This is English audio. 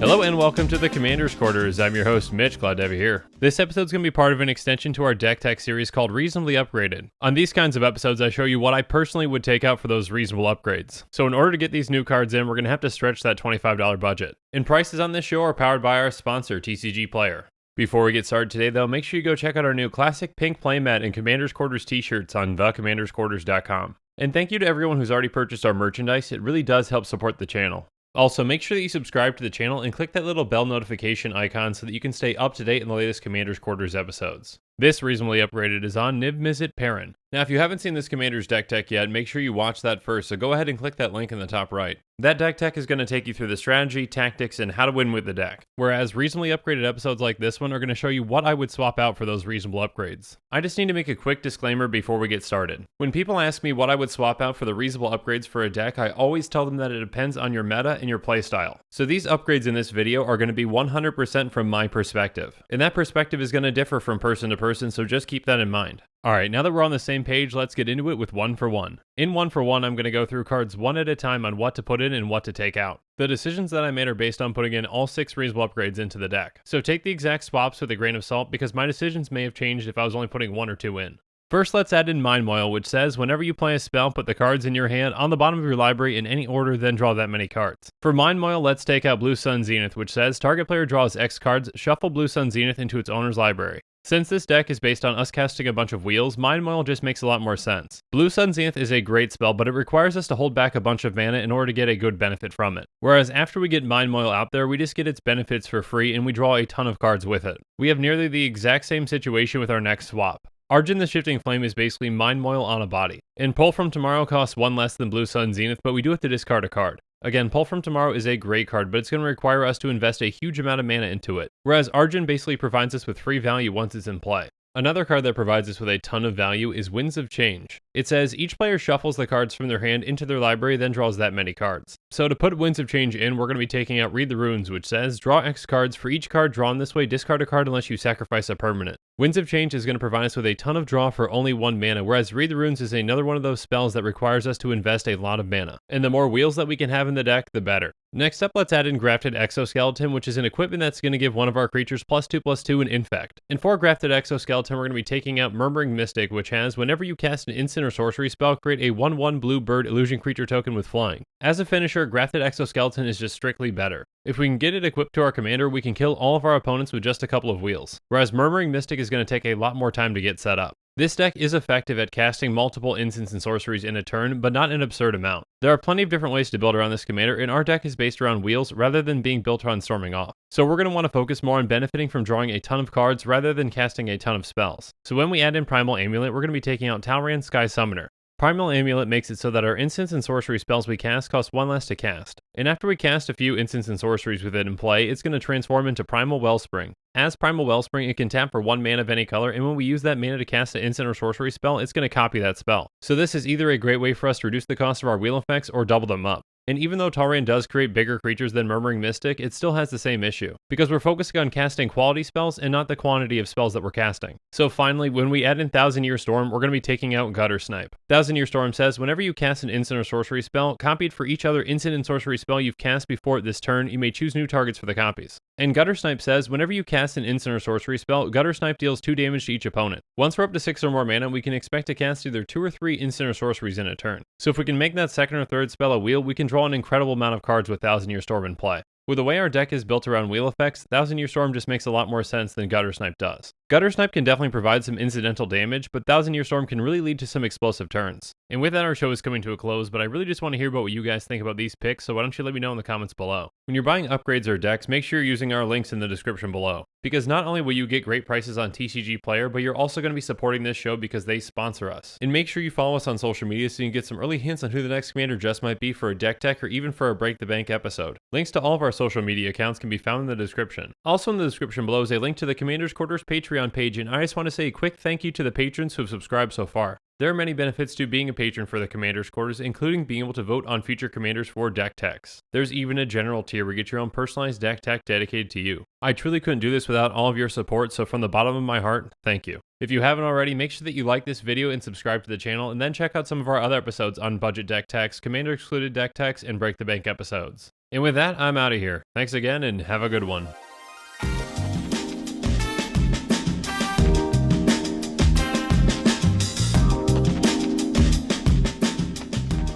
Hello and welcome to the Commander's Quarters. I'm your host Mitch, glad to have you here. This episode's going to be part of an extension to our deck tech series called Reasonably Upgraded. On these kinds of episodes, I show you what I personally would take out for those reasonable upgrades. So in order to get these new cards in, we're going to have to stretch that $25 budget. And prices on this show are powered by our sponsor, TCG Player. Before we get started today though, make sure you go check out our new classic pink playmat and Commander's Quarters t-shirts on thecommandersquarters.com. And thank you to everyone who's already purchased our merchandise, it really does help support the channel. Also, make sure that you subscribe to the channel and click that little bell notification icon so that you can stay up to date in the latest Commander's Quarters episodes. This Reasonably Upgraded is on Niv-Mizzet Parun. Now, if you haven't seen this Commander's deck tech yet, make sure you watch that first, so go ahead and click that link in the top right. That deck tech is going to take you through the strategy, tactics, and how to win with the deck. Whereas reasonably upgraded episodes like this one are going to show you what I would swap out for those reasonable upgrades. I just need to make a quick disclaimer before we get started. When people ask me what I would swap out for the reasonable upgrades for a deck, I always tell them that it depends on your meta and your playstyle. So these upgrades in this video are going to be 100% from my perspective. And that perspective is going to differ from person to person, so just keep that in mind. Alright, now that we're on the same page, let's get into it with 1 for 1. In 1 for 1, I'm going to go through cards one at a time on what to put in and what to take out. The decisions that I made are based on putting in all 6 reasonable upgrades into the deck. So take the exact swaps with a grain of salt because my decisions may have changed if I was only putting 1 or 2 in. First, let's add in Mind Moil, which says whenever you play a spell, put the cards in your hand on the bottom of your library in any order, then draw that many cards. For Mind Moil, let's take out Blue Sun Zenith, which says target player draws X cards, shuffle Blue Sun Zenith into its owner's library. Since this deck is based on us casting a bunch of wheels, Mind Moil just makes a lot more sense. Blue Sun Zenith is a great spell, but it requires us to hold back a bunch of mana in order to get a good benefit from it. Whereas after we get Mind Moil out there, we just get its benefits for free and we draw a ton of cards with it. We have nearly the exact same situation with our next swap. Arjun the Shifting Flame is basically Mind Moil on a body. And Pull from Tomorrow costs 1 less than Blue Sun Zenith, but we do have to discard a card. Again, Pull from Tomorrow is a great card, but it's going to require us to invest a huge amount of mana into it, whereas Arjun basically provides us with free value once it's in play. Another card that provides us with a ton of value is Winds of Change. It says each player shuffles the cards from their hand into their library, then draws that many cards. So to put Winds of Change in, we're going to be taking out Read the Runes, which says draw X cards. For each card drawn this way, discard a card unless you sacrifice a permanent. Winds of Change is going to provide us with a ton of draw for only 1 mana, whereas Read the Runes is another one of those spells that requires us to invest a lot of mana. And the more wheels that we can have in the deck, the better. Next up, let's add in Grafted Exoskeleton, which is an equipment that's going to give one of our creatures +2/+2 and Infect. And for Grafted Exoskeleton, we're going to be taking out Murmuring Mystic, which has, whenever you cast an instant or sorcery spell, create a 1/1 blue bird illusion creature token with flying. As a finisher, Grafted Exoskeleton is just strictly better. If we can get it equipped to our commander, we can kill all of our opponents with just a couple of wheels, whereas Murmuring Mystic is going to take a lot more time to get set up. This deck is effective at casting multiple instants and sorceries in a turn, but not an absurd amount. There are plenty of different ways to build around this commander, and our deck is based around wheels rather than being built around storming off. So we're going to want to focus more on benefiting from drawing a ton of cards rather than casting a ton of spells. So when we add in Primal Amulet, we're going to be taking out Talran Sky Summoner. Primal Amulet makes it so that our instants and sorcery spells we cast cost 1 less to cast. And after we cast a few instants and sorceries with it in play, it's going to transform into Primal Wellspring. As Primal Wellspring, it can tap for 1 mana of any color, and when we use that mana to cast an instant or sorcery spell, it's going to copy that spell. So this is either a great way for us to reduce the cost of our wheel effects or double them up. And even though Talran does create bigger creatures than Murmuring Mystic, it still has the same issue, because we're focusing on casting quality spells and not the quantity of spells that we're casting. So finally, when we add in Thousand Year Storm, we're going to be taking out Gutter Snipe. Thousand Year Storm says, whenever you cast an instant or sorcery spell, copied for each other instant and sorcery spell you've cast before this turn, you may choose new targets for the copies. And Gutter Snipe says, whenever you cast an instant or sorcery spell, Gutter Snipe deals 2 damage to each opponent. Once we're up to 6 or more mana, we can expect to cast either 2 or 3 instant or sorceries in a turn. So if we can make that second or third spell a wheel, we can draw an incredible amount of cards with Thousand Year Storm in play. With the way our deck is built around wheel effects, Thousand Year Storm just makes a lot more sense than Gutter Snipe does. Gutter Snipe can definitely provide some incidental damage, but Thousand Year Storm can really lead to some explosive turns. And with that, our show is coming to a close, but I really just want to hear about what you guys think about these picks, so why don't you let me know in the comments below. When you're buying upgrades or decks, make sure you're using our links in the description below, because not only will you get great prices on TCG Player, but you're also going to be supporting this show because they sponsor us. And make sure you follow us on social media so you can get some early hints on who the next commander just might be for a deck tech or even for a Break the Bank episode. Links to all of our social media accounts can be found in the description. Also in the description below is a link to the Commander's Quarters Patreon page, and I just want to say a quick thank you to the patrons who have subscribed so far. There are many benefits to being a patron for the Commander's Quarters, including being able to vote on future commanders for deck techs. There's even a general tier where you get your own personalized deck tech dedicated to you. I truly couldn't do this without all of your support, so from the bottom of my heart, thank you. If you haven't already, make sure that you like this video and subscribe to the channel, and then check out some of our other episodes on budget deck techs, commander excluded deck techs, and break the bank episodes. And with that, I'm out of here. Thanks again and have a good one.